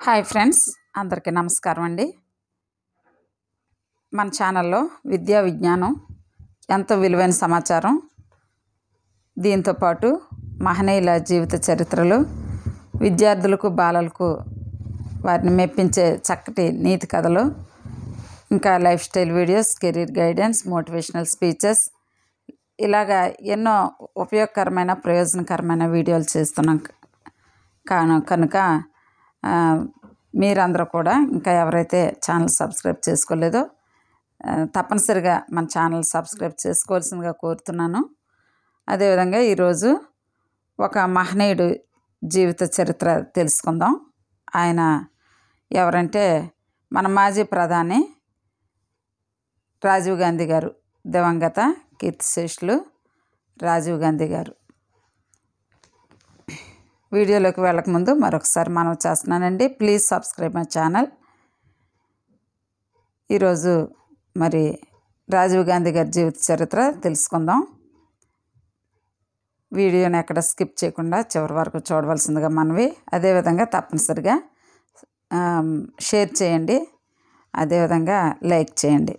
Hi friends, అందరికీ నమస్కారం అండి. మన ఛానల్లో విద్యా విజ్ఞానం ఎంతో విలువైన సమాచారం, దీంతోపాటు మహనీయుల జీవిత చరిత్రలు, విద్యార్థులకు బాలలకు వారిని మెప్పించే చక్కటి నీతి కథలు, ఇంకా life style videos, career guidance, motivational speeches, ఇలాగా ఎన్నో ఉపయోగకరమైన ప్రయోజనకరమైన వీడియోలు చేస్తున్నాం. కనుక మీరందరూ కూడా ఇంకా ఎవరైతే ఛానల్ సబ్స్క్రైబ్ చేసుకోలేదో తప్పనిసరిగా మన ఛానల్ సబ్స్క్రైబ్ చేసుకోవాల్సిందిగా కోరుతున్నాను. అదేవిధంగా ఈరోజు ఒక మహనీయుడు జీవిత చరిత్ర తెలుసుకుందాం. ఆయన ఎవరంటే మన మాజీ ప్రధాని రాజీవ్ గాంధీ గారు, దివంగత కీర్తిశేషులు రాజీవ్ గాంధీ గారు. వీడియోలోకి వెళ్ళకముందు మరొకసారి మనవి చేస్తున్నానండి, ప్లీజ్ సబ్స్క్రైబ్ మై ఛానల్. ఈరోజు మరి రాజీవ్ గాంధీ గారి జీవిత చరిత్ర తెలుసుకుందాం. వీడియోని ఎక్కడ స్కిప్ చేయకుండా చివరి వరకు చూడవలసిందిగా మనవి. అదేవిధంగా తప్పనిసరిగా షేర్ చేయండి, అదేవిధంగా లైక్ చేయండి.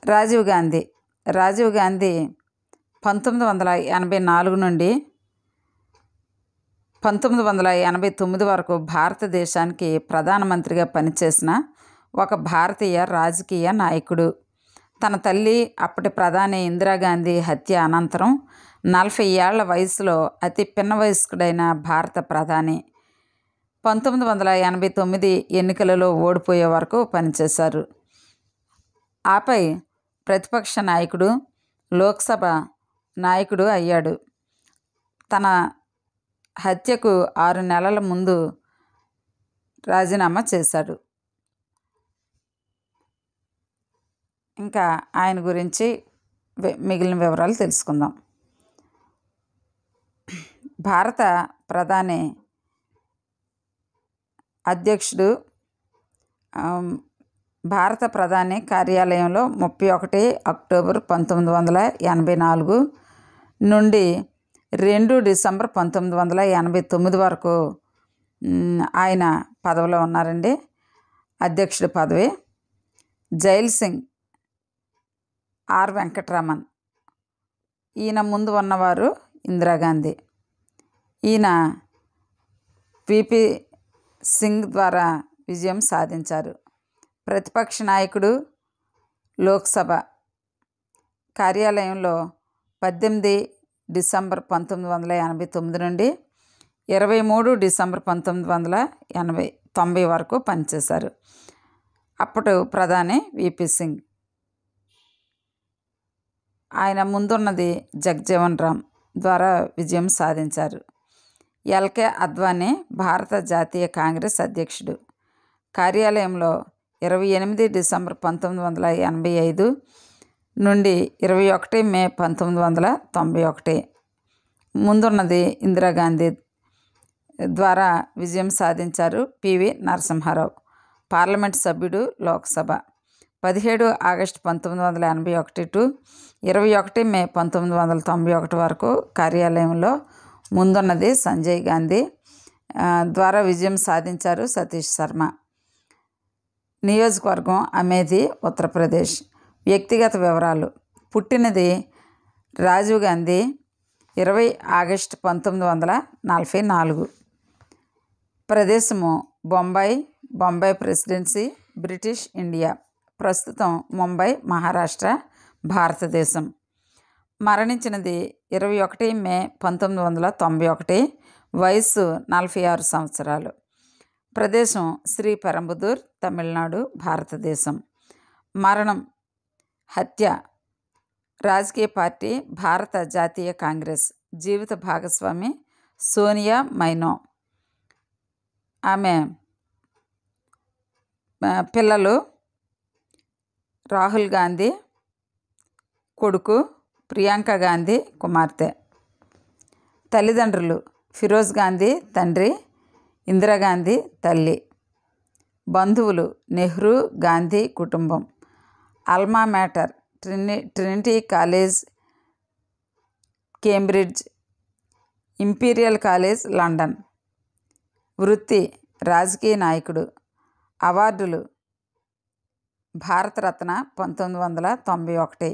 రాజీవ్ గాంధీ 1984 నుండి 1989 వరకు భారతదేశానికి ప్రధానమంత్రిగా పనిచేసిన ఒక భారతీయ రాజకీయ నాయకుడు. తన తల్లి అప్పటి ప్రధాని ఇందిరాగాంధీ హత్య అనంతరం 40 ఏళ్ల వయసులో అతి పిన్న వయస్కుడైన భారత ప్రధాని 1989 ఎన్నికలలో ఓడిపోయే వరకు పనిచేశారు. ఆపై ప్రతిపక్ష నాయకుడు, లోక్సభ నాయకుడు అయ్యాడు. తన హత్యకు 6 నెలల ముందు రాజీనామా చేశాడు. ఇంకా ఆయన గురించి మిగిలిన వివరాలు తెలుసుకుందాం. భారత ప్రధాని అధ్యక్షుడు భారత ప్రధాని కార్యాలయంలో 31 అక్టోబర్ 1984 నుండి 2 డిసెంబర్ 1989 వరకు ఆయన పదవిలో ఉన్నారండి, అధ్యక్షుడి పదవి. జైల్ సింగ్, ఆర్ వెంకటరామన్, ఈయన ముందు ఉన్నవారు ఇందిరాగాంధీ. ఈయన విపి సింగ్ ద్వారా విజయం సాధించారు. ప్రతిపక్ష నాయకుడు, లోక్సభ కార్యాలయంలో 18 డిసెంబర్ 1989 నుండి 23 డిసెంబర్ 1990 వరకు పనిచేశారు. అప్పుడు ప్రధాని విపి సింగ్. ఆయన ముందున్నది జగ్జీవన్ రామ్ ద్వారా విజయం సాధించారు. ఎల్కే అద్వానీ భారత జాతీయ కాంగ్రెస్ అధ్యక్షుడు. కార్యాలయంలో 28 డిసెంబర్ 1985 నుండి 21 మే 1991. ముందున్నది ఇందిరాగాంధీ ద్వారా విజయం సాధించారు. పివి నరసింహారావు పార్లమెంట్ సభ్యుడు, లోక్సభ 17 ఆగస్టు 1981 టు 21 మే 1991 వరకు. కార్యాలయంలో ముందున్నది సంజయ్ గాంధీ ద్వారా విజయం సాధించారు సతీష్ శర్మ. నియోజకవర్గం అమేథీ, ఉత్తరప్రదేశ్. వ్యక్తిగత వివరాలు. పుట్టినది రాజీవ్ గాంధీ 20 ఆగస్టు 1944. ప్రదేశము బొంబాయి ప్రెసిడెన్సీ, బ్రిటిష్ ఇండియా. ప్రస్తుతం ముంబై, మహారాష్ట్ర, భారతదేశం. మరణించినది 21 మే 1991. వయస్సు 46 సంవత్సరాలు. ప్రదేశం శ్రీపెరంబుదూర్, తమిళనాడు, భారతదేశం. మరణం, హత్య. రాజకీయ పార్టీ భారత జాతీయ కాంగ్రెస్. జీవిత భాగస్వామి సోనియా మైనో. ఆమె పిల్లలు రాహుల్ గాంధీ కొడుకు, ప్రియాంక గాంధీ కుమార్తె. తల్లిదండ్రులు ఫిరోజ్ గాంధీ తండ్రి, ఇందిరాగాంధీ తల్లి. బంధువులు నెహ్రూ, గాంధీ కుటుంబం. Alma mater Trinity College, Cambridge, Imperial College, London. వృత్తి రాజకీయ నాయకుడు. అవార్డులు: భారతరత్న 1991.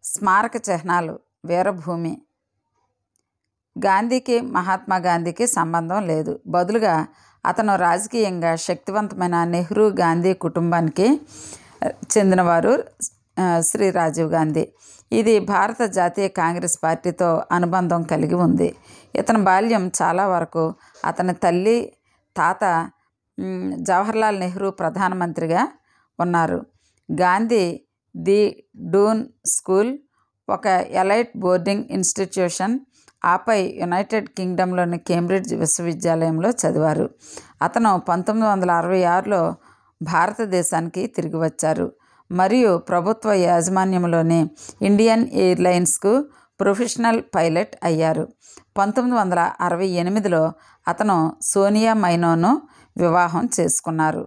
స్మారక చిహ్నాలు: వీరభూమి. గాంధీకి మహాత్మా గాంధీకి సంబంధం లేదు. బదులుగా అతను రాజకీయంగా శక్తివంతమైన నెహ్రూ గాంధీ కుటుంబానికి చెందినవారు. శ్రీ రాజీవ్ గాంధీ. ఇది భారత జాతీయ కాంగ్రెస్ పార్టీతో అనుబంధం కలిగి ఉంది. ఇతని బాల్యం చాలా వరకు అతని తల్లి, తాత జవహర్లాల్ నెహ్రూ ప్రధానమంత్రిగా ఉన్నారు. గాంధీ ది డూన్ స్కూల్, ఒక ఎలైట్ బోర్డింగ్ ఇన్స్టిట్యూషన్, ఆపై యునైటెడ్ కింగ్డమ్లోని కేంబ్రిడ్జ్ విశ్వవిద్యాలయంలో చదివారు. అతను 1966లో భారతదేశానికి తిరిగి వచ్చారు మరియు ప్రభుత్వ యాజమాన్యంలోని ఇండియన్ ఎయిర్లైన్స్కు ప్రొఫెషనల్ పైలట్ అయ్యారు. 1968లో అతను సోనియా మైనోను వివాహం చేసుకున్నారు.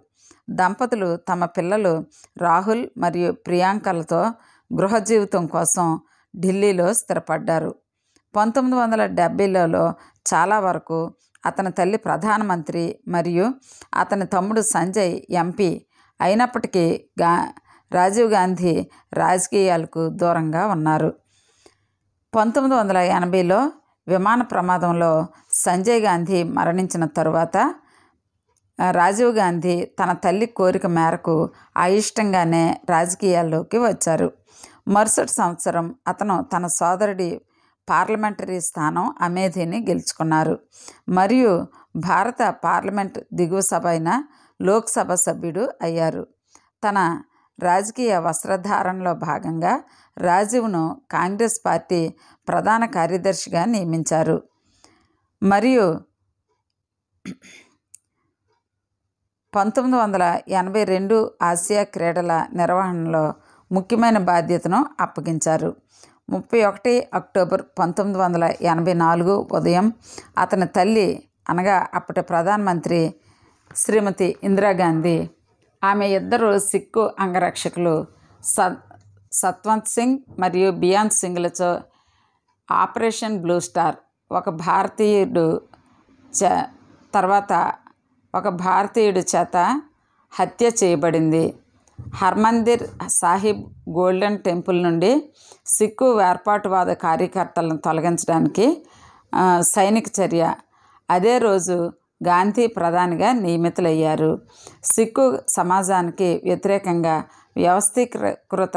దంపతులు తమ పిల్లలు రాహుల్ మరియు ప్రియాంకలతో గృహ జీవితం కోసం ఢిల్లీలో స్థిరపడ్డారు. 1970లలో చాలా వరకు అతని తల్లి ప్రధానమంత్రి మరియు అతని తమ్ముడు సంజయ్ ఎంపీ అయినప్పటికీ రాజీవ్ గాంధీ రాజకీయాలకు దూరంగా ఉన్నారు. 1980లో విమాన ప్రమాదంలో సంజయ్ గాంధీ మరణించిన తరువాత రాజీవ్ గాంధీ తన తల్లి కోరిక మేరకు అయిష్టంగానే రాజకీయాల్లోకి వచ్చారు. మరుసటి సంవత్సరం అతను తన సోదరుడి పార్లమెంటరీ స్థానం అమేథీని గెలుచుకున్నారు మరియు భారత పార్లమెంట్ దిగువ సభ అయిన లోక్సభ సభ్యుడు అయ్యారు. తన రాజకీయ వస్త్రధారణలో భాగంగా రాజీవ్ను కాంగ్రెస్ పార్టీ ప్రధాన కార్యదర్శిగా నియమించారు మరియు 1982 ఆసియా క్రీడల నిర్వహణలో ముఖ్యమైన బాధ్యతను అప్పగించారు. 31 అక్టోబర్ 1984 ఉదయం అతని తల్లి అనగా అప్పటి ప్రధానమంత్రి శ్రీమతి ఇందిరాగాంధీ, ఆమె ఇద్దరు సిక్కు అంగరక్షకులు సత్వంత్ సింగ్ మరియు బియాన్ సింగ్లతో ఆపరేషన్ బ్లూ స్టార్, ఒక భారతీయుడి చేత హత్య చేయబడింది. హర్మందిర్ సాహిబ్ గోల్డెన్ టెంపుల్ నుండి సిక్కు వేర్పాటువాద కార్యకర్తలను తొలగించడానికి సైనిక చర్య. అదే రోజు గాంధీ ప్రధానిగా నియమితులయ్యారు. సిక్కు సమాజానికి వ్యతిరేకంగా వ్యవస్థీకృత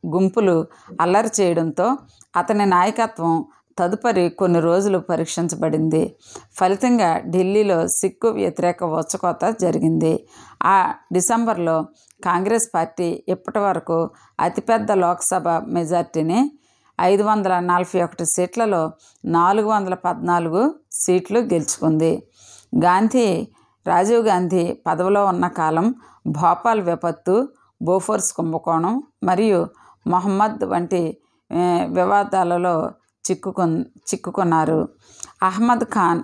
గుంపులు అల్లరి చేయడంతో అతని నాయకత్వం తదుపరి కొన్ని రోజులు పరీక్షించబడింది. ఫలితంగా ఢిల్లీలో సిక్కు వ్యతిరేక ఊచకోత జరిగింది. ఆ డిసెంబర్లో కాంగ్రెస్ పార్టీ ఇప్పటి వరకు అతిపెద్ద లోక్సభ మెజార్టీని 541 సీట్లలో 414 సీట్లు గెలుచుకుంది. రాజీవ్ గాంధీ పదవిలో ఉన్న కాలం భోపాల్ విపత్తు, బోఫోర్స్ కుంభకోణం మరియు మొహమ్మద్ వంటి వివాదాలలో చిక్కుకున్నారు. అహ్మద్ ఖాన్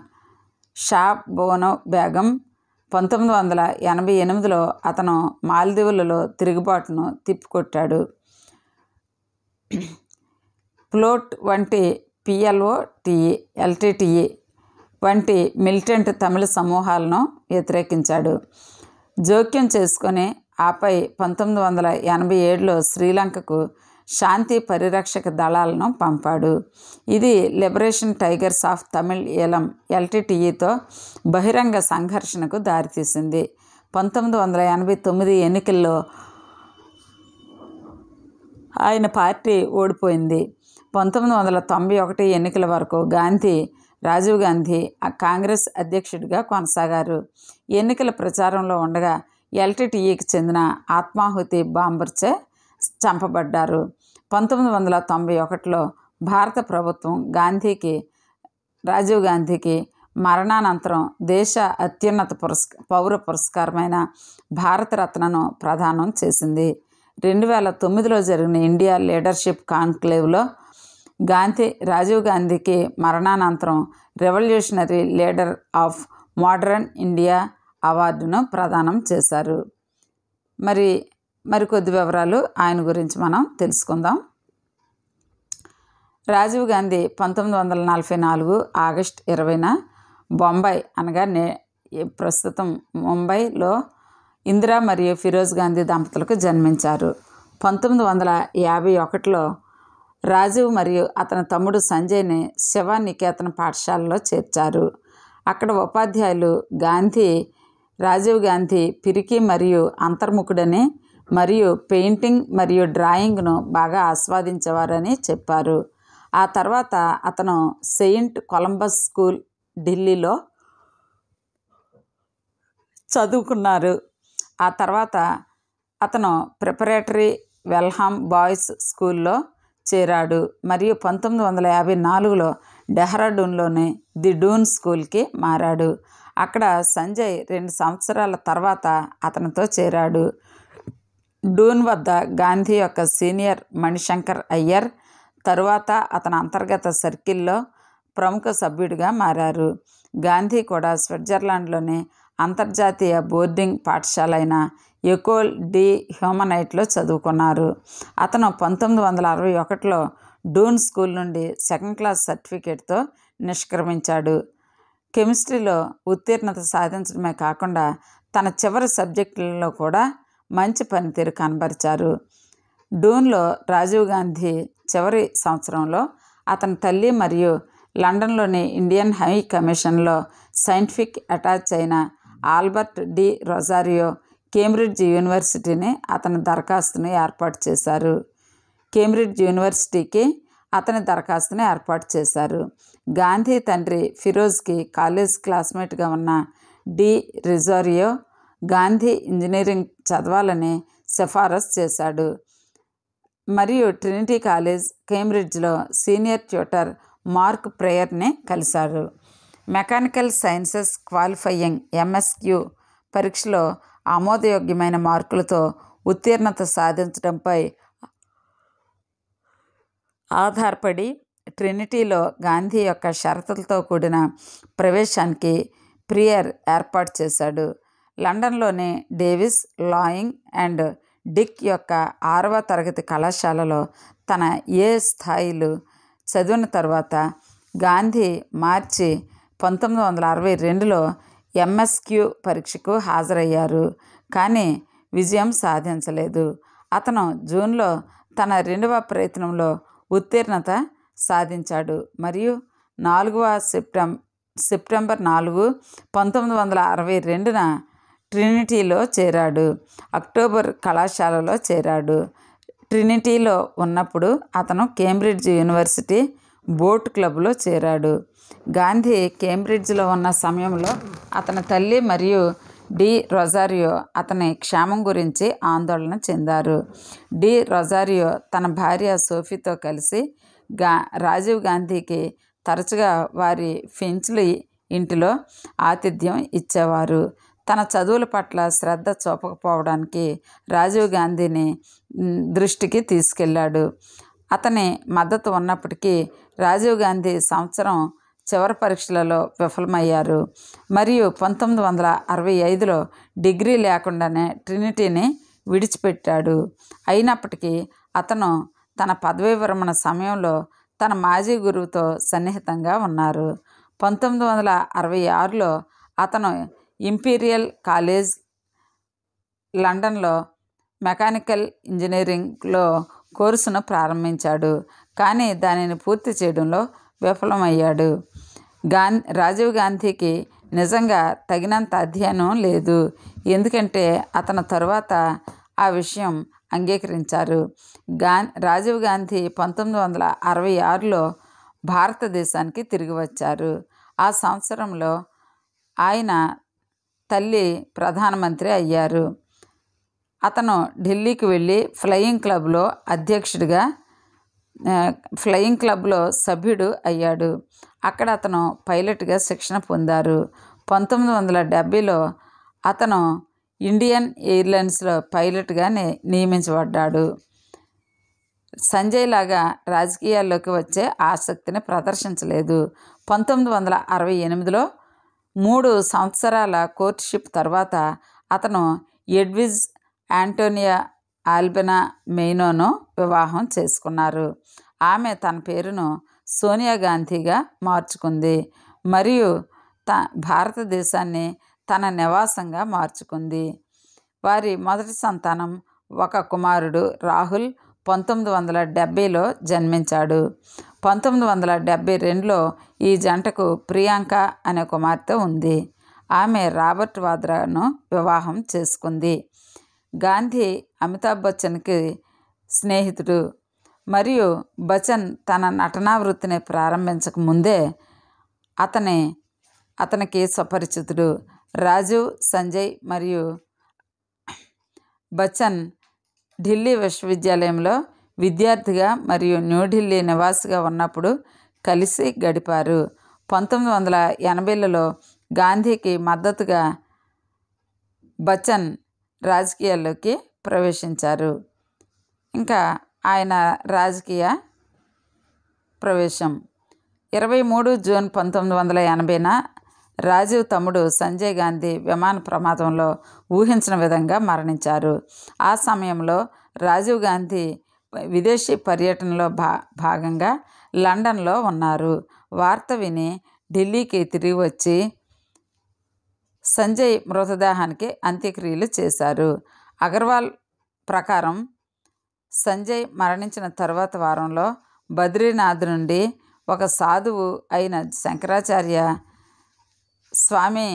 షా బోనో బేగం 1988లో అతను మాల్దీవులలో తిరుగుబాటును తిప్పికొట్టాడు. ప్లోట్ వంటి PLO, LTTE వంటి మిలిటెంట్ తమిళ సమూహాలను వ్యతిరేకించాడు. జోక్యం చేసుకొని ఆపై 1987లో శ్రీలంకకు శాంతి పరిరక్షక దళాలను పంపాడు. ఇది లిబరేషన్ టైగర్స్ ఆఫ్ తమిళ్ ఈలం LTTEతో బహిరంగ సంఘర్షణకు దారితీసింది. 1989 ఎన్నికల్లో ఆయన పార్టీ ఓడిపోయింది. 1991 ఎన్నికల వరకు రాజీవ్ గాంధీ కాంగ్రెస్ అధ్యక్షుడిగా కొనసాగారు. ఎన్నికల ప్రచారంలో ఉండగా LTTEకి చెందిన ఆత్మాహుతి బాంబర్చే చంపబడ్డారు. 1991లో భారత ప్రభుత్వం రాజీవ్ గాంధీకి మరణానంతరం దేశ అత్యున్నత పౌర పురస్కారమైన భారతరత్నను ప్రదానం చేసింది. 2009లో జరిగిన ఇండియా లీడర్షిప్ కాన్క్లేవ్లో రాజీవ్ గాంధీకి మరణానంతరం revolutionary leader of modern India అవార్డును ప్రదానం చేశారు. మరికొద్ది వివరాలు ఆయన గురించి మనం తెలుసుకుందాం. రాజీవ్ గాంధీ 1944 ఆగస్టు 20న బొంబాయి అనగా ప్రస్తుతం ముంబైలో ఇందిరా మరియు ఫిరోజ్ గాంధీ దంపతులకు జన్మించారు. 1951లో రాజీవ్ మరియు అతని తమ్ముడు సంజయ్ని శివ నికేతన్ పాఠశాలలో చేర్చారు. అక్కడ ఉపాధ్యాయులు రాజీవ్ గాంధీ పిరికి మరియు అంతర్ముఖుడని మరియు పెయింటింగ్ మరియు డ్రాయింగ్ను బాగా ఆస్వాదించేవారని చెప్పారు. ఆ తర్వాత అతను సెయింట్ కొలంబస్ స్కూల్, ఢిల్లీలో చదువుకున్నారు. ఆ తర్వాత అతను ప్రిపరేటరీ వెల్హామ్ బాయ్స్ స్కూల్లో చేరాడు మరియు 1954లో డెహ్రాడూన్లోని ది డూన్ స్కూల్కి మారాడు. అక్కడ సంజయ్ 2 సంవత్సరాల తర్వాత అతనితో చేరాడు. డూన్ వద్ద గాంధీ యొక్క సీనియర్ మణిశంకర్ అయ్యర్ తరువాత అతని అంతర్గత సర్కిల్లో ప్రముఖ సభ్యుడిగా మారారు. గాంధీ కూడా స్విట్జర్లాండ్లోని అంతర్జాతీయ బోర్డింగ్ పాఠశాల అయిన ఎకోల్ డి హ్యూమనైట్లో చదువుకున్నారు. అతను 1961లో డూన్ స్కూల్ నుండి 2nd క్లాస్ సర్టిఫికేట్తో నిష్క్రమించాడు. కెమిస్ట్రీలో ఉత్తీర్ణత సాధించడమే కాకుండా తన చివరి సబ్జెక్టులలో కూడా మంచి పనితీరు కనబరిచారు. డూన్లో రాజీవ్ గాంధీ చివరి సంవత్సరంలో అతని తల్లి మరియు లండన్లోని ఇండియన్ హై కమిషన్లో సైంటిఫిక్ అటాచ్ అయిన ఆల్బర్ట్ డి రొజారియో కేంబ్రిడ్జ్ యూనివర్సిటీని అతని దరఖాస్తుని ఏర్పాటు చేశారు. కేంబ్రిడ్జ్ యూనివర్సిటీకి అతని దరఖాస్తుని ఏర్పాటు చేశారు. గాంధీ తండ్రి ఫిరోజ్కి కాలేజ్ క్లాస్మేట్గా ఉన్న డి రొజారియో గాంధీ ఇంజనీరింగ్ చదవాలని సిఫారసు చేశాడు మరియు ట్రినిటీ కాలేజ్, కేంబ్రిడ్జ్లో సీనియర్ ట్యూటర్ మార్క్ ప్రేయర్ని కలిశారు. మెకానికల్ సైన్సెస్ క్వాలిఫైయింగ్ MSQ పరీక్షలో ఆమోదయోగ్యమైన మార్కులతో ఉత్తీర్ణత సాధించడంపై ఆధారపడి ట్రినిటీలో గాంధీ యొక్క షరతులతో కూడిన ప్రవేశానికి ప్రియర్ ఏర్పాటు చేశాడు. లండన్లోని డేవిస్, లాయింగ్ అండ్ డిక్ యొక్క 6వ తరగతి కళాశాలలో తన ఏ స్థాయిలు చదివిన తర్వాత గాంధీ మార్చి 1962లో MSQ పరీక్షకు హాజరయ్యారు, కానీ విజయం సాధించలేదు. అతను జూన్లో తన 2వ ప్రయత్నంలో ఉత్తీర్ణత సాధించాడు మరియు సెప్టెంబర్ 4, 1962న ట్రినిటీలో చేరాడు. అక్టోబర్ కళాశాలలో చేరాడు. ట్రినిటీలో ఉన్నప్పుడు అతను కేంబ్రిడ్జ్ యూనివర్సిటీ బోట్ క్లబ్లో చేరాడు. గాంధీ కేంబ్రిడ్జ్లో ఉన్న సమయంలో అతని తల్లి మరియు డి రొజారియో అతని క్షేమం గురించి ఆందోళన చెందారు. డి రొజారియో తన భార్య సోఫీతో కలిసి రాజీవ్ గాంధీకి తరచుగా వారి ఫించ్లీ ఇంటిలో ఆతిథ్యం ఇచ్చేవారు. తన చదువుల పట్ల శ్రద్ధ చూపకపోవడానికి రాజీవ్ గాంధీని దృష్టికి తీసుకెళ్ళాడు. అతని మద్దతు ఉన్నప్పటికీ రాజీవ్ గాంధీ సంవత్సరం చివరి పరీక్షలలో విఫలమయ్యారు మరియు 1965లో డిగ్రీ లేకుండానే ట్రినిటీని విడిచిపెట్టాడు. అయినప్పటికీ అతను తన పదవీ విరమణ సమయంలో తన మాజీ గురువుతో సన్నిహితంగా ఉన్నారు. 1966లో అతను ఇంపీరియల్ కాలేజ్ లండన్లో మెకానికల్ ఇంజనీరింగ్లో కోర్సును ప్రారంభించాడు, కానీ దానిని పూర్తి చేయడంలో విఫలమయ్యాడు. రాజీవ్ గాంధీకి నిజంగా తగినంత అధ్యయనం లేదు, ఎందుకంటే అతను తరువాత ఆ విషయం అంగీకరించారు. రాజీవ్ గాంధీ 1966లో భారతదేశానికి తిరిగి వచ్చారు. ఆ సంవత్సరంలో ఆయన తల్లి ప్రధానమంత్రి అయ్యారు. అతను ఢిల్లీకి వెళ్ళి ఫ్లయింగ్ క్లబ్లో సభ్యుడు అయ్యాడు. అక్కడ అతను పైలట్గా శిక్షణ పొందారు. 1970లో అతను ఇండియన్ ఎయిర్లైన్స్లో పైలట్గా నియమించబడ్డాడు. సంజయ్ లాగా రాజకీయాల్లోకి వచ్చే ఆసక్తిని ప్రదర్శించలేదు. 1968లో 3 సంవత్సరాల కోర్టుషిప్ తర్వాత అతను ఎడ్విజ్ యాంటోనియా ఆల్బెనా మెయినోను వివాహం చేసుకున్నారు. ఆమె తన పేరును సోనియా గాంధీగా మార్చుకుంది మరియు భారతదేశాన్ని తన నివాసంగా మార్చుకుంది. వారి మొదటి సంతానం ఒక కుమారుడు రాహుల్ 1970లో జన్మించాడు. 1972లో ఈ జంటకు ప్రియాంక అనే కుమార్తె ఉంది. ఆమె రాబర్ట్ వాద్రాను వివాహం చేసుకుంది. గాంధీ అమితాబ్ బచ్చన్కి స్నేహితుడు మరియు బచ్చన్ తన నటనా వృత్తిని ప్రారంభించక ముందే అతనికి సుపరిచితుడు. రాజీవ్, సంజయ్ మరియు బచ్చన్ ఢిల్లీ విశ్వవిద్యాలయంలో విద్యార్థిగా మరియు న్యూఢిల్లీ నివాసిగా ఉన్నప్పుడు కలిసి గడిపారు. 1980లలో గాంధీకి మద్దతుగా బచ్చన్ రాజకీయాల్లోకి ప్రవేశించారు. ఇంకా ఆయన రాజకీయ ప్రవేశం 23 జూన్ 1980న రాజీవ్ తమ్ముడు సంజయ్ గాంధీ విమాన ప్రమాదంలో ఊహించిన విధంగా మరణించారు. ఆ సమయంలో రాజీవ్ గాంధీ విదేశీ పర్యటనలో భాగంగా లండన్లో ఉన్నారు. వార్త విని ఢిల్లీకి తిరిగి వచ్చి సంజయ్ మృతదేహానికి అంత్యక్రియలు చేశారు. అగర్వాల్ ప్రకారం సంజయ్ మరణించిన తరువాత వారంలో బద్రీనాథ్ నుండి ఒక సాధువు అయిన శంకరాచార్య స్వామి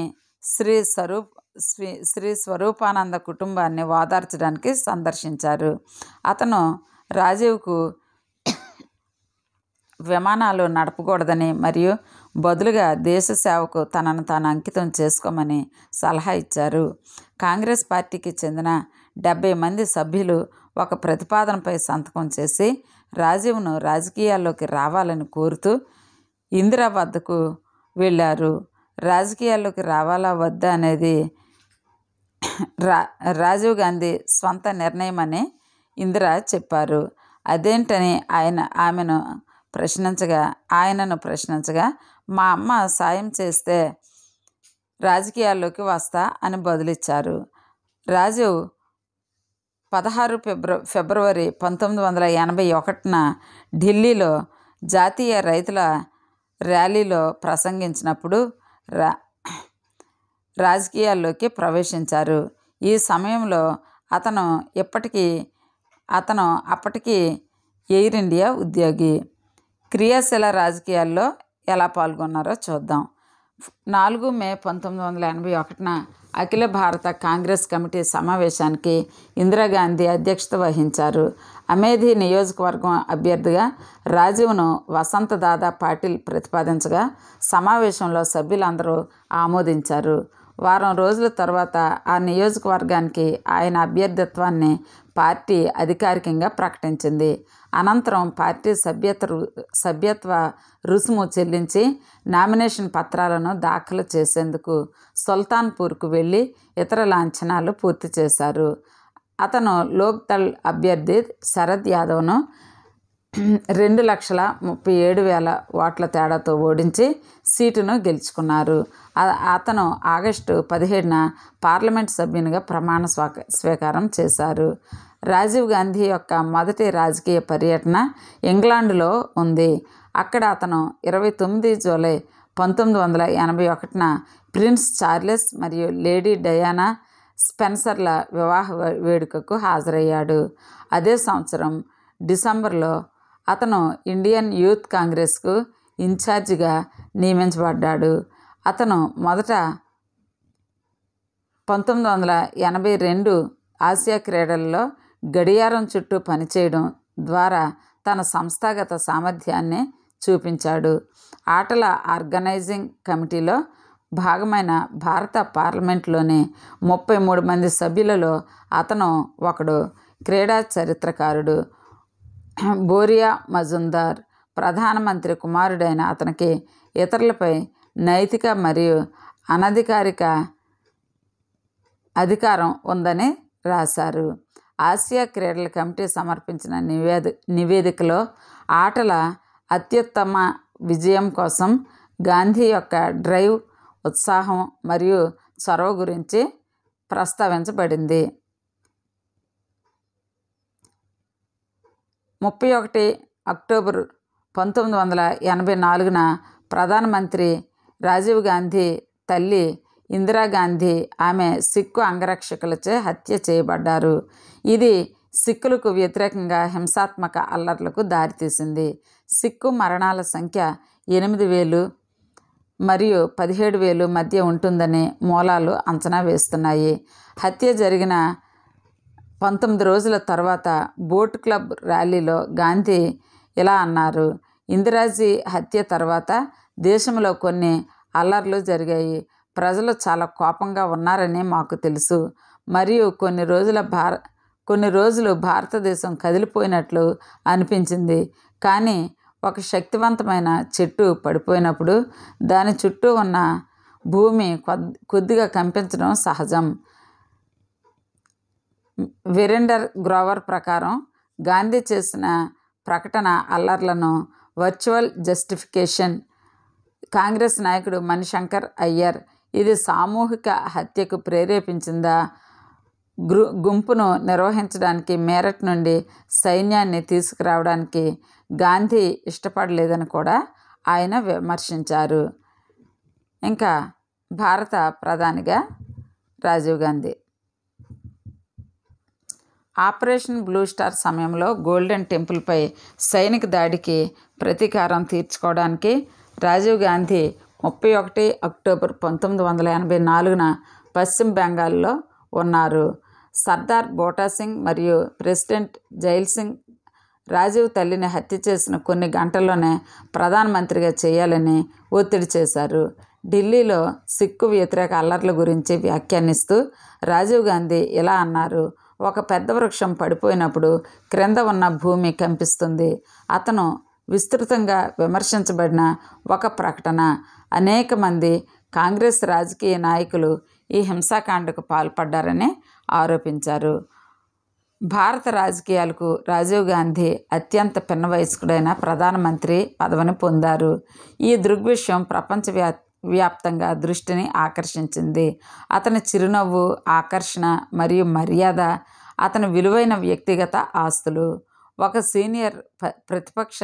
శ్రీ స్వరూపానంద కుటుంబాన్ని ఓదార్చడానికి సందర్శించారు. అతను రాజీవ్కు విమానాలు నడపకూడదని మరియు బదులుగా దేశ సేవకు తనను తాను అంకితం చేసుకోమని సలహా ఇచ్చారు. కాంగ్రెస్ పార్టీకి చెందిన 70 మంది సభ్యులు ఒక ప్రతిపాదనపై సంతకం చేసి రాజీవ్ను రాజకీయాల్లోకి రావాలని కోరుతూ ఇందిరా వద్దకు వెళ్ళారు. రాజకీయాల్లోకి రావాలా వద్దా అనేది రాజీవ్ గాంధీ స్వంత నిర్ణయమని ఇందిరా చెప్పారు. అదేంటని ఆయనను ప్రశ్నించగా మా అమ్మ సాయం చేస్తే రాజకీయాల్లోకి వస్తా అని బదులిచ్చారు. రాజీవ్ 16 ఫిబ్రవరి 1981న ఢిల్లీలో జాతీయ రైతుల ర్యాలీలో ప్రసంగించినప్పుడు రాజకీయాల్లోకి ప్రవేశించారు. ఈ సమయంలో అతను అప్పటికి ఎయిర్ ఇండియా ఉద్యోగి. క్రియాశీల రాజకీయాల్లో ఎలా పాల్గొన్నారో చూద్దాం. 4 మే 1981న అఖిల భారత కాంగ్రెస్ కమిటీ సమావేశానికి ఇందిరాగాంధీ అధ్యక్షత వహించారు. అమేథీ నియోజకవర్గం అభ్యర్థిగా రాజీవ్ను వసంతదాదా పాటిల్ ప్రతిపాదించగా సమావేశంలో సభ్యులందరూ ఆమోదించారు. వారం రోజుల తర్వాత ఆ నియోజకవర్గానికి ఆయన అభ్యర్థిత్వాన్ని పార్టీ అధికారికంగా ప్రకటించింది. అనంతరం పార్టీ సభ్యత్వ రుసుము చెల్లించి నామినేషన్ పత్రాలను దాఖలు చేసేందుకు సుల్తాన్పూర్కు వెళ్ళి ఇతర లాంఛనాలు పూర్తి చేశారు. అతను లోక్దళ్ అభ్యర్థి శరద్ యాదవ్ను 2,37,000 ఓట్ల తేడాతో ఓడించి సీటును గెలుచుకున్నారు. అతను ఆగస్టు 17న పార్లమెంట్ సభ్యునిగా ప్రమాణ స్వీకారం చేశారు. రాజీవ్ గాంధీ యొక్క మొదటి రాజకీయ పర్యటన ఇంగ్లాండ్లో ఉంది. అక్కడ అతను 29 జూలై 1981న ప్రిన్స్ చార్లెస్ మరియు లేడీ డయానా స్పెన్సర్ల వివాహ వేడుకకు హాజరయ్యాడు. అదే సంవత్సరం డిసెంబర్లో అతను ఇండియన్ యూత్ కాంగ్రెస్కు ఇన్ఛార్జిగా నియమించబడ్డాడు. అతను మొదట 1982 ఆసియా క్రీడలలో గడియారం చుట్టూ పనిచేయడం ద్వారా తన సంస్థాగత సామర్థ్యాన్ని చూపించాడు. ఆటల ఆర్గనైజింగ్ కమిటీలో భాగమైన భారత పార్లమెంట్లోని 33 మంది సభ్యులలో అతను ఒకడు. క్రీడా చరిత్రకారుడు బోరియా మజుందార్ ప్రధానమంత్రి కుమారుడైన అతనికి ఇతరులపై నైతిక మరియు అనధికారిక అధికారం ఉందని రాశారు. ఆసియా క్రీడల కమిటీ సమర్పించిన నివేదికలో ఆటల అత్యుత్తమ విజయం కోసం గాంధీ యొక్క డ్రైవ్, ఉత్సాహం మరియు చొరవ గురించి ప్రస్తావించబడింది. 31 అక్టోబర్ 1984న ప్రధానమంత్రి రాజీవ్ గాంధీ తల్లి ఇందిరాగాంధీ ఆమె సిక్కు అంగరక్షకులచే హత్య చేయబడ్డారు. ఇది సిక్కులకు వ్యతిరేకంగా హింసాత్మక అల్లర్లకు దారితీసింది. సిక్కు మరణాల సంఖ్య 8,000 మరియు 17,000 మధ్య ఉంటుందని మూలాలు అంచనా వేస్తున్నాయి. హత్య జరిగిన 19 రోజుల తర్వాత బోట్ క్లబ్ ర్యాలీలో గాంధీ ఇలా అన్నారు: ఇందిరాజీ హత్య తర్వాత దేశంలో కొన్ని అల్లర్లు జరిగాయి. ప్రజలు చాలా కోపంగా ఉన్నారని మాకు తెలుసు మరియు కొన్ని రోజులు భారతదేశం కదిలిపోయినట్లు అనిపించింది. కానీ ఒక శక్తివంతమైన చెట్టు పడిపోయినప్పుడు దాని చుట్టూ ఉన్న భూమి కొద్దిగా కంపించడం సహజం. వీరేందర్ గ్రోవర్ ప్రకారం గాంధీ చేసిన ప్రకటన అల్లర్లను వర్చువల్ జస్టిఫికేషన్. కాంగ్రెస్ నాయకుడు మణిశంకర్ అయ్యర్ ఇది సామూహిక హత్యకు ప్రేరేపించిందా? గుంపును నిర్వహించడానికి మీరట్ నుండి సైన్యాన్ని తీసుకురావడానికి గాంధీ ఇష్టపడలేదని కూడా ఆయన విమర్శించారు. ఇంకా భారత ప్రధానిగా Rajiv Gandhi. Operation Blue Star సమయంలో గోల్డెన్ టెంపుల్పై సైనిక దాడికి ప్రతీకారం తీర్చుకోవడానికి రాజీవ్ గాంధీ 31 అక్టోబర్ 1984న పశ్చిమ బెంగాల్లో ఉన్నారు. సర్దార్ బోటా సింగ్ మరియు ప్రెసిడెంట్ జైల్ సింగ్ రాజీవ్ తల్లిని హత్య చేసిన కొన్ని గంటల్లోనే ప్రధానమంత్రిగా చేయాలని ఒత్తిడి చేశారు. ఢిల్లీలో సిక్కు వ్యతిరేక అల్లర్ల గురించి వ్యాఖ్యానిస్తూ రాజీవ్ గాంధీ ఇలా అన్నారు: ఒక పెద్ద వృక్షం పడిపోయినప్పుడు క్రింద ఉన్న భూమి కంపిస్తుంది. అతను విస్తృతంగా విమర్శించబడిన ఒక ప్రకటన. అనేక మంది కాంగ్రెస్ రాజకీయ నాయకులు ఈ హింసాకాండకు పాల్పడ్డారని ఆరోపించారు. భారత రాజకీయాలకు రాజీవ్ గాంధీ అత్యంత పిన్న వయస్కుడైన ప్రధానమంత్రి పదవిని పొందారు. ఈ దృగ్విషయం ప్రపంచవ్యాప్తంగా దృష్టిని ఆకర్షించింది. అతని చిరునవ్వు, ఆకర్షణ మరియు మర్యాద అతని విలువైన వ్యక్తిగత ఆస్తులు. ఒక సీనియర్ ప్రతిపక్ష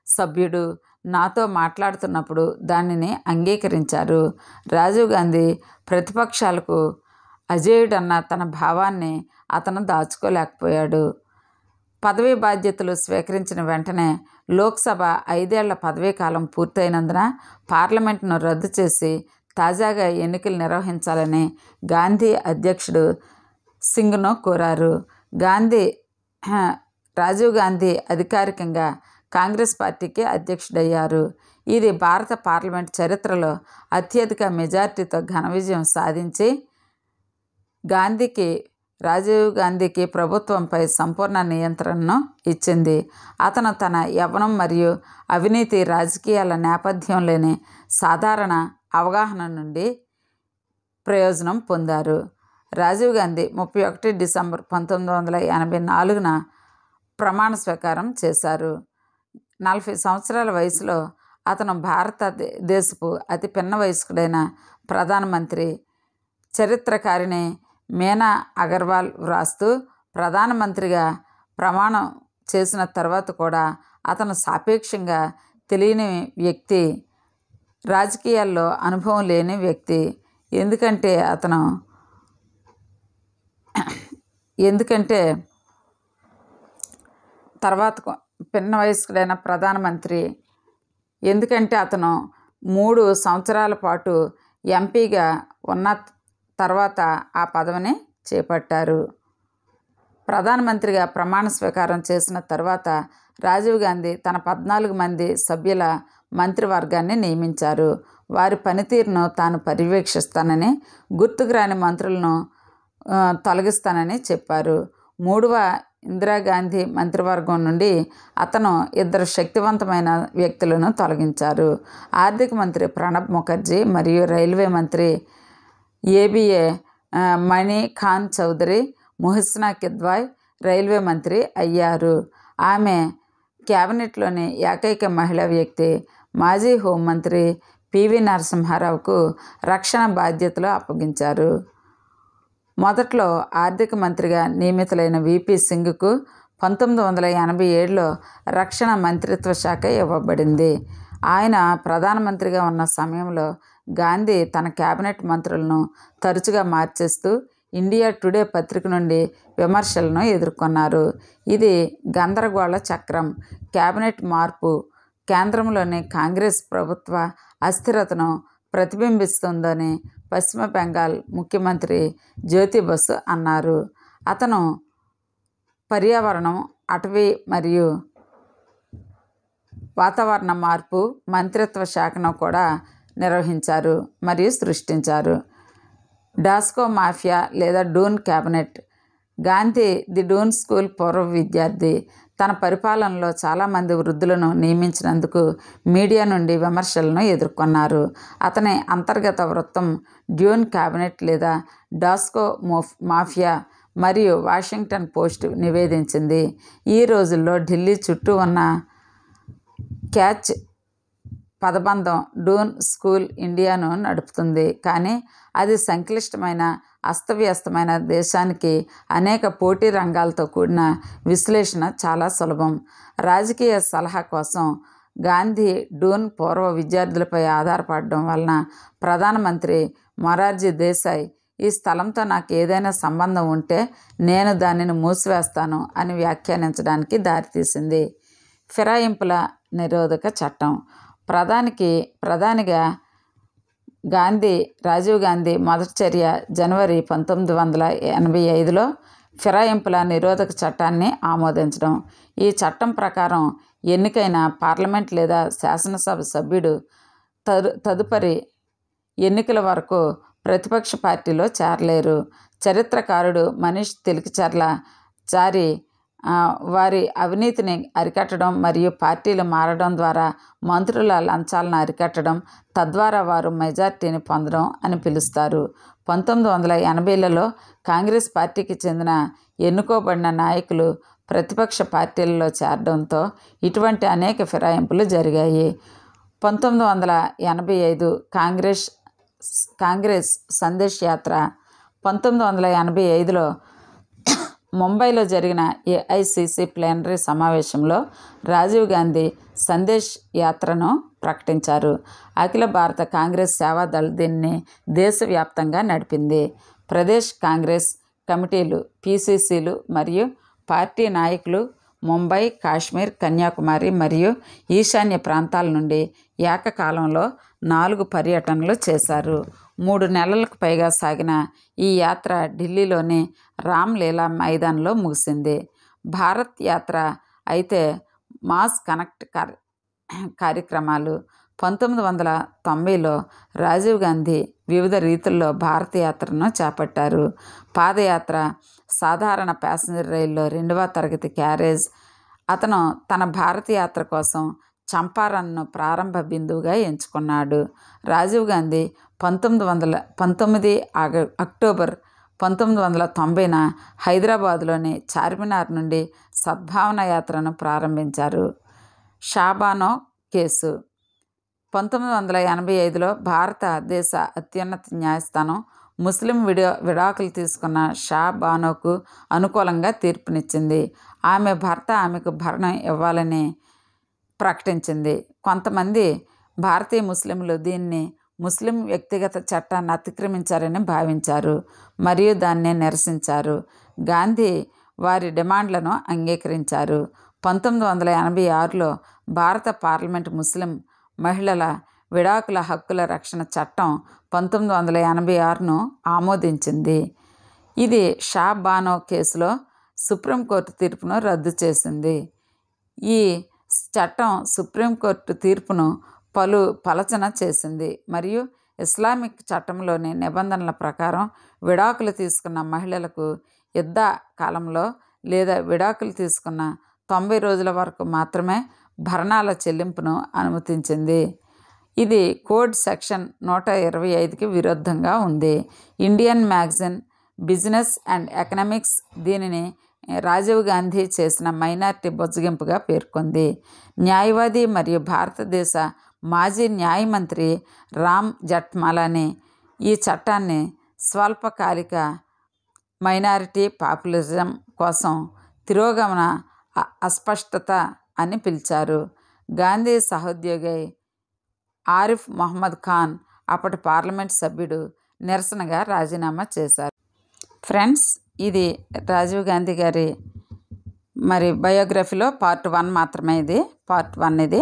సభ్యుడు నాతో మాట్లాడుతున్నప్పుడు దానిని అంగీకరించారు. రాజీవ్ గాంధీ ప్రతిపక్షాలకు అజేయుడన్న తన భావాన్ని అతను దాచుకోలేకపోయాడు. పదవీ బాధ్యతలు స్వీకరించిన వెంటనే లోక్సభ 5 ఏళ్ల పదవీ కాలం పూర్తయినందున పార్లమెంటును రద్దు చేసి తాజాగా ఎన్నికలు నిర్వహించాలని గాంధీ అధ్యక్షుడు సింగ్ను కోరారు. రాజీవ్ గాంధీ అధికారికంగా కాంగ్రెస్ పార్టీకి అధ్యక్షుడయ్యారు. ఇది భారత పార్లమెంట్ చరిత్రలో అత్యధిక మెజార్టీతో ఘన విజయం సాధించి రాజీవ్ గాంధీకి ప్రభుత్వంపై సంపూర్ణ నియంత్రణను ఇచ్చింది. అతను తన యవ్వనం మరియు అవినీతి రాజకీయాల నేపథ్యం లేని సాధారణ అవగాహన నుండి ప్రయోజనం పొందారు. రాజీవ్ గాంధీ 31 డిసెంబర్ 1984న ప్రమాణ స్వీకారం చేశారు. 40 సంవత్సరాల వయసులో అతను భారతదేశపు అతి పిన్న వయస్కుడైన ప్రధానమంత్రి. చరిత్రకారిణి మీనా అగర్వాల్ వ్రాస్తూ, ప్రధానమంత్రిగా ప్రమాణం చేసిన తర్వాత కూడా అతను సాపేక్షంగా తెలియని వ్యక్తి, రాజకీయాల్లో అనుభవం లేని వ్యక్తి. ఎందుకంటే తర్వాత పిన్న వయస్కుడైన ప్రధానమంత్రి ఎందుకంటే అతను 3 సంవత్సరాల పాటు ఎంపీగా ఉన్న తర్వాత ఆ పదవిని చేపట్టారు. ప్రధానమంత్రిగా ప్రమాణ స్వీకారం చేసిన తర్వాత రాజీవ్ గాంధీ తన 14 మంది సభ్యుల మంత్రివర్గాన్ని నియమించారు. వారి పనితీరును తాను పర్యవేక్షిస్తానని, గుర్తుకు రాని మంత్రులను తొలగిస్తానని చెప్పారు. 3వ ఇందిరాగాంధీ మంత్రివర్గం నుండి అతను 2 శక్తివంతమైన వ్యక్తులను తొలగించారు. ఆర్థిక మంత్రి ప్రణబ్ ముఖర్జీ మరియు రైల్వే మంత్రి ఏబిఏ మణి ఖాన్ చౌదరి మొహసినా కిద్వాయ్ రైల్వే మంత్రి అయ్యారు. ఆమె క్యాబినెట్లోని ఏకైక మహిళా వ్యక్తి. మాజీ హోంమంత్రి పివి నరసింహారావుకు రక్షణ బాధ్యతలు అప్పగించారు. మొదట్లో ఆర్థిక మంత్రిగా నియమితులైన విపి సింగ్కు 1987లో రక్షణ మంత్రిత్వ శాఖ ఇవ్వబడింది. ఆయన ప్రధానమంత్రిగా ఉన్న సమయంలో గాంధీ తన కేబినెట్ మంత్రులను తరచుగా మార్చేస్తూ ఇండియా టుడే పత్రిక నుండి విమర్శలను ఎదుర్కొన్నారు. ఇది గందరగోళ చక్రం, కేబినెట్ మార్పు కేంద్రంలోని కాంగ్రెస్ ప్రభుత్వ అస్థిరతను ప్రతిబింబిస్తుందని పశ్చిమ బెంగాల్ ముఖ్యమంత్రి జ్యోతి బసు అన్నారు. అతను పర్యావరణం, అటవీ మరియు వాతావరణ మార్పు మంత్రిత్వ శాఖను కూడా నిర్వహించారు మరియు సృష్టించారు. డాస్కో మాఫియా లేదా Doon cabinet. Gandhi the Doon school పూర్వ విద్యార్థి. తన పరిపాలనలో చాలామంది వృద్ధులను నియమించినందుకు మీడియా నుండి విమర్శలను ఎదుర్కొన్నారు. అతని అంతర్గత వృత్తం డ్యూన్ క్యాబినెట్ లేదా డాస్కో మాఫియా మరియు వాషింగ్టన్ పోస్ట్ నివేదించింది. ఈ రోజుల్లో ఢిల్లీ చుట్టూ ఉన్న క్యాచ్ పదబంధం డూన్ స్కూల్ ఇండియాను నడుపుతుంది, కానీ అది సంక్లిష్టమైన అస్తవ్యస్తమైన దేశానికి అనేక పోటీ రంగాలతో కూడిన విశ్లేషణ చాలా సులభం. రాజకీయ సలహా కోసం గాంధీ డూన్ పూర్వ విద్యార్థులపై ఆధారపడడం వలన ప్రధానమంత్రి మొరార్జీ దేశాయ్ ఈ స్థలంతో నాకు ఏదైనా సంబంధం ఉంటే నేను దానిని మూసివేస్తాను అని వ్యాఖ్యానించడానికి దారితీసింది. ఫిరాయింపుల నిరోధక చట్టం. ప్రధానిగా రాజీవ్ గాంధీ మొదటి చర్య జనవరి 1985లో ఫిరాయింపుల నిరోధక చట్టాన్ని ఆమోదించడం. ఈ చట్టం ప్రకారం ఎన్నికైన పార్లమెంట్ లేదా శాసనసభ సభ్యుడు తదుపరి ఎన్నికల వరకు ప్రతిపక్ష పార్టీలో చేరలేరు. చరిత్రకారుడు మనీష్ తిలకచర్ల వారి అవినీతిని అరికట్టడం మరియు పార్టీలు మారడం ద్వారా మంత్రుల లంచాలను అరికట్టడం, తద్వారా వారు మెజార్టీని పొందడం అని పిలుస్తారు. 1980లలో కాంగ్రెస్ పార్టీకి చెందిన ఎన్నుకోబడిన నాయకులు ప్రతిపక్ష పార్టీలలో చేరడంతో ఇటువంటి అనేక ఫిరాయింపులు జరిగాయి. 1985 కాంగ్రెస్ సందేశ్ యాత్ర. 1985లో ముంబైలో జరిగిన ఏఐసిసి ప్లేనరీ సమావేశంలో రాజీవ్ గాంధీ సందేశ్ యాత్రను ప్రకటించారు. అఖిల భారత కాంగ్రెస్ సేవాదళ్ దీన్ని దేశవ్యాప్తంగా నడిపింది. ప్రదేశ్ కాంగ్రెస్ కమిటీలు, పిసిసిలు మరియు పార్టీ నాయకులు ముంబై, కాశ్మీర్, కన్యాకుమారి మరియు ఈశాన్య ప్రాంతాల నుండి ఏకకాలంలో 4 పర్యటనలు చేశారు. 3 నెలలకు పైగా సాగిన ఈ యాత్ర ఢిల్లీలోని రామ్లీలా మైదాన్లో ముగిసింది. భారత్ యాత్ర అయితే మాస్ కనెక్ట్ కార్యక్రమాలు. 1990లో రాజీవ్ గాంధీ వివిధ రీతుల్లో భారత యాత్రను చేపట్టారు. పాదయాత్ర, సాధారణ ప్యాసింజర్ రైల్లో 2వ తరగతి క్యారేజ్. అతను తన భారత యాత్ర కోసం చంపారన్ను ప్రారంభ బిందువుగా ఎంచుకున్నాడు. రాజీవ్ గాంధీ 19 అక్టోబర్ 1990న హైదరాబాదులోని చార్మినార్ నుండి సద్భావన యాత్రను ప్రారంభించారు. షాబానో కేసు. 1985లో భారతదేశ అత్యున్నత న్యాయస్థానం ముస్లిం విడాకులు తీసుకున్న షా బానోకు అనుకూలంగా తీర్పునిచ్చింది. ఆమె భర్త ఆమెకు భరణం ఇవ్వాలని ప్రకటించింది. కొంతమంది భారతీయ ముస్లింలు దీన్ని ముస్లిం వ్యక్తిగత చట్టాన్ని అతిక్రమించారని భావించారు మరియు దాన్ని నిరసించారు. గాంధీ వారి డిమాండ్లను అంగీకరించారు. 1986లో భారత పార్లమెంటు ముస్లిం మహిళల విడాకుల హక్కుల రక్షణ చట్టం 1986ను ఆమోదించింది. ఇది షా బానో కేసులో సుప్రీంకోర్టు తీర్పును రద్దు చేసింది. ఈ చట్టం సుప్రీంకోర్టు తీర్పును పలచన చేసింది మరియు ఇస్లామిక్ చట్టంలోని నిబంధనల ప్రకారం విడాకులు తీసుకున్న మహిళలకు యుద్ధ కాలంలో లేదా విడాకులు తీసుకున్న 90 రోజుల వరకు మాత్రమే భరణాల చెల్లింపును అనుమతించింది. ఇది కోడ్ సెక్షన్ 125కి విరుద్ధంగా ఉంది. Indian magazine business and economics దీనిని రాజీవ్ గాంధీ చేసిన మైనారిటీ బుజ్జగింపుగా పేర్కొంది. న్యాయవాది మరియు భారతదేశ మాజీ న్యాయమంత్రి రామ్ జెఠ్మలానీ ఈ చట్టాన్ని స్వల్పకాలిక మైనారిటీ పాపులిజం కోసం తిరోగమన అస్పష్టత అని పిలిచారు. గాంధీ సహోద్యోగి ఆరిఫ్ మహమ్మద్ ఖాన్ అప్పటి పార్లమెంట్ సభ్యుడు నిరసనగా రాజీనామా చేశారు. ఫ్రెండ్స్, ఇది రాజీవ్ గాంధీ గారి బయోగ్రఫీలో పార్ట్ 1 మాత్రమే. ఇది పార్ట్ 1. ఇది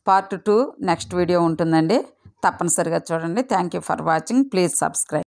పార్ట్ 2 నెక్స్ట్ వీడియో ఉంటుందండి. తప్పనిసరిగా చూడండి. Thank you for watching. Please subscribe.